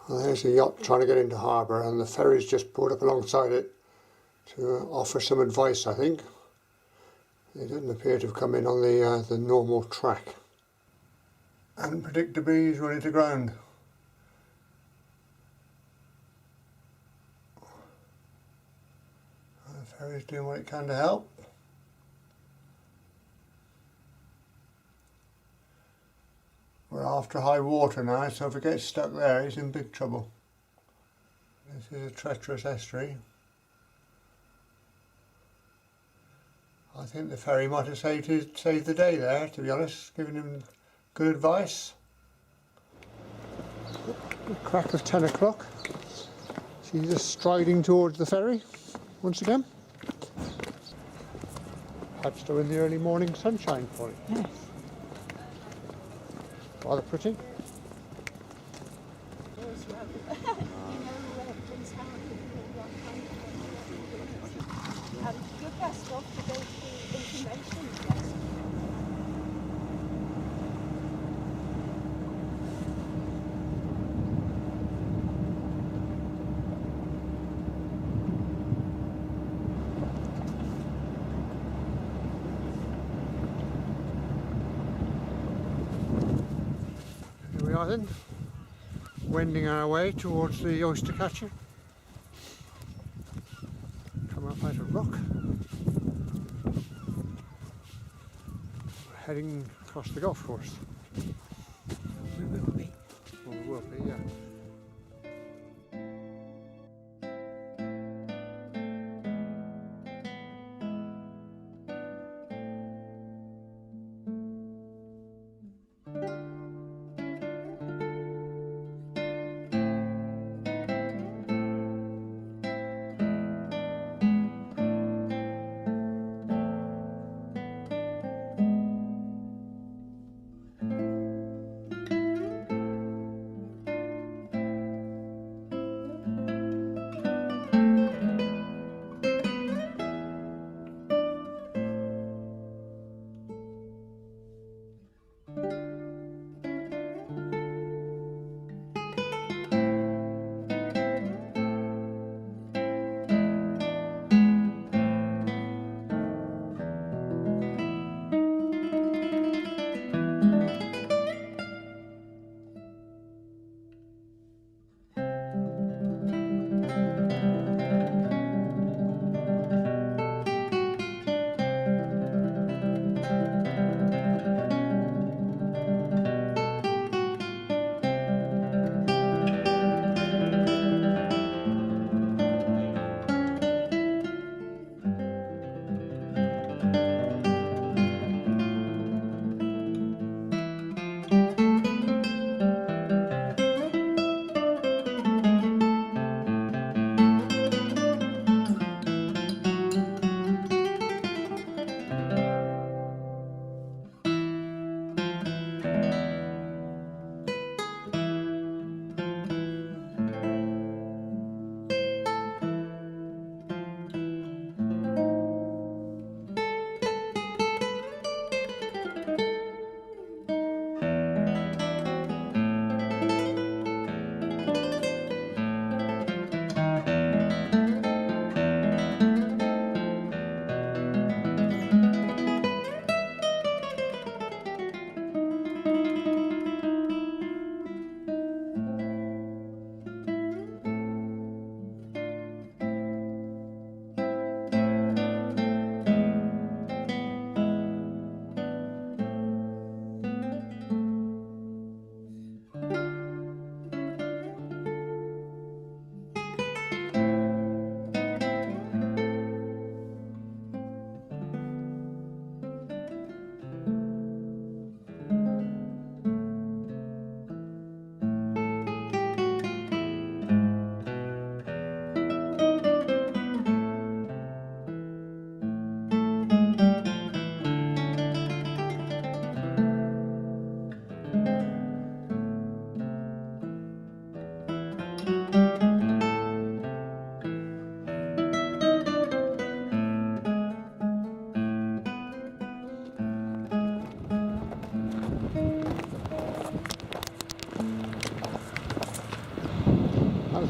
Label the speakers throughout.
Speaker 1: Well, there's a yacht trying to get into harbour, and the ferry's just pulled up alongside it to offer some advice, I think. It doesn't appear to have come in on the normal track. Unpredictably, he's running to ground. The ferry's doing what it can to help. We're after high water now, so if it gets stuck there, he's in big trouble. This is a treacherous estuary. I think the ferry might have saved the day there, to be honest, giving him good advice. The crack of 10 o'clock. She's just striding towards the ferry once again. Padstow in the early morning sunshine for it.
Speaker 2: Yes.
Speaker 1: Rather pretty.
Speaker 2: You're best off to go through information, yes.
Speaker 1: Here we are then, wending our way towards the oyster catcher. Come up out of rock. We're heading across the golf course.
Speaker 2: We will be.
Speaker 1: Well, we will be, yeah.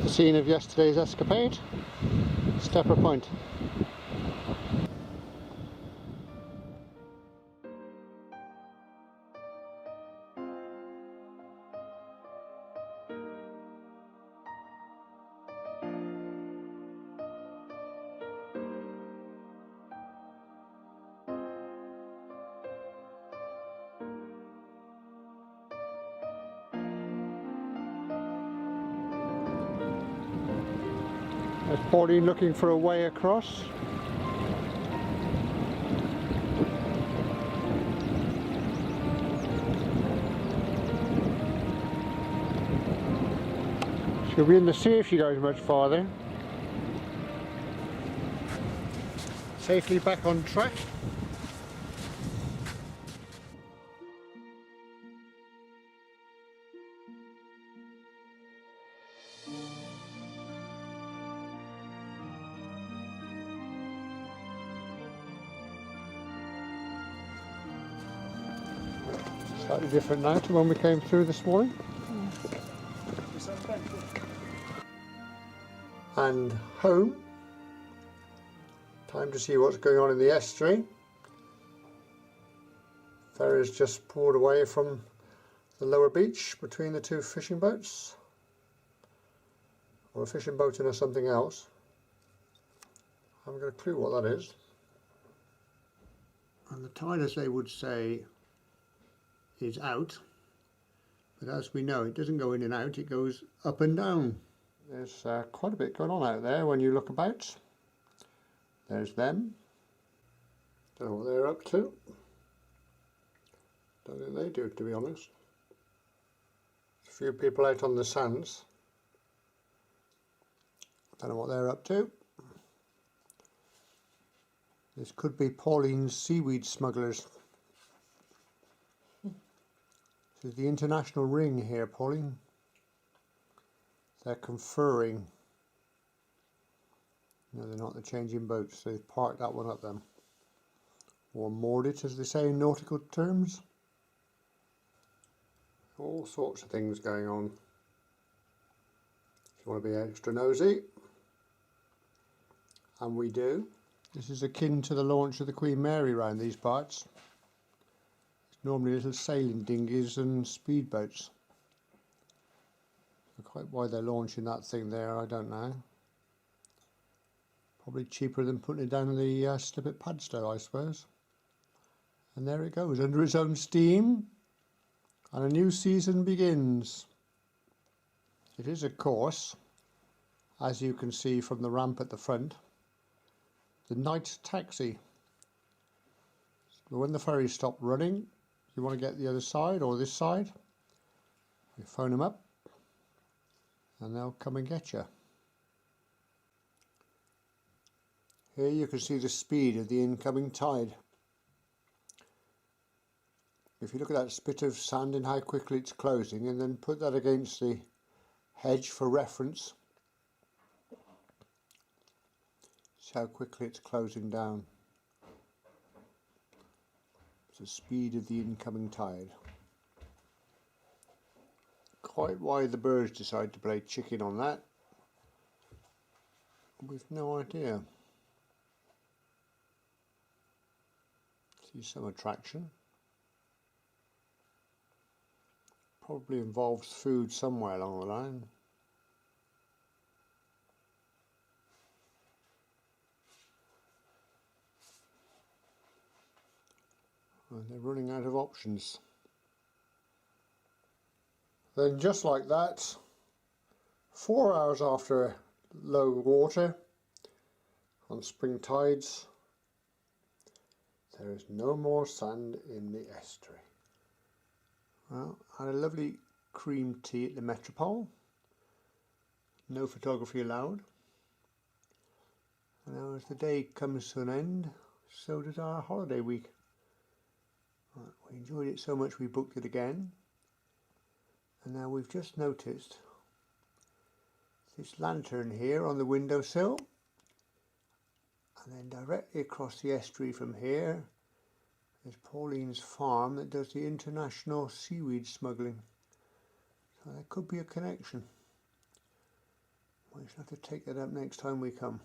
Speaker 1: the scene of yesterday's escapade, Stepper Point. There's Pauline looking for a way across. She'll be in the sea if she goes much farther. Safely back on track. Slightly different now to when we came through this morning. And home. Time to see what's going on in the estuary. Ferries just pulled away from the lower beach between the two fishing boats. Or a fishing boat and something else. I haven't got a clue what that is. And the tide, as they would say, is out, but as we know, it doesn't go in and out, it goes up and down. There's quite a bit going on out there when you look about. There's them. Don't know what they're up to. Don't think they do, to be honest. There's a few people out on the sands. Don't know what they're up to. This could be Pauline's seaweed smugglers. This is the international ring here, Pauline. They're conferring. No, they're not. They're changing boats. They've parked that one up then. Or moored it, as they say in nautical terms. All sorts of things going on. If you want to be extra nosy. And we do. This is akin to the launch of the Queen Mary round these parts. Normally little sailing dinghies and speedboats. Quite why they're launching that thing there, I don't know. Probably cheaper than putting it down the slip at Padstow, I suppose. And there it goes, under its own steam, and a new season begins. It is, of course, as you can see from the ramp at the front, the night taxi. But when the ferries stop running, you want to get the other side or this side, you phone them up and they'll come and get you. Here you can see the speed of the incoming tide. If you look at that spit of sand and how quickly it's closing, and then put that against the hedge for reference, see how quickly it's closing down. The speed of the incoming tide. Quite why the birds decide to play chicken on that, we've no idea. See some attraction. Probably involves food somewhere along the line. And they're running out of options. Then just like that, 4 hours after low water on spring tides, there is no more sand in the estuary. Well, I had a lovely cream tea at the Metropole. No photography allowed. And now as the day comes to an end, so did our holiday week. Right, we enjoyed it so much we booked it again, and now we've just noticed this lantern here on the windowsill, and then directly across the estuary from here is Pauline's farm that does the international seaweed smuggling. So there could be a connection. We shall have to take that up next time we come.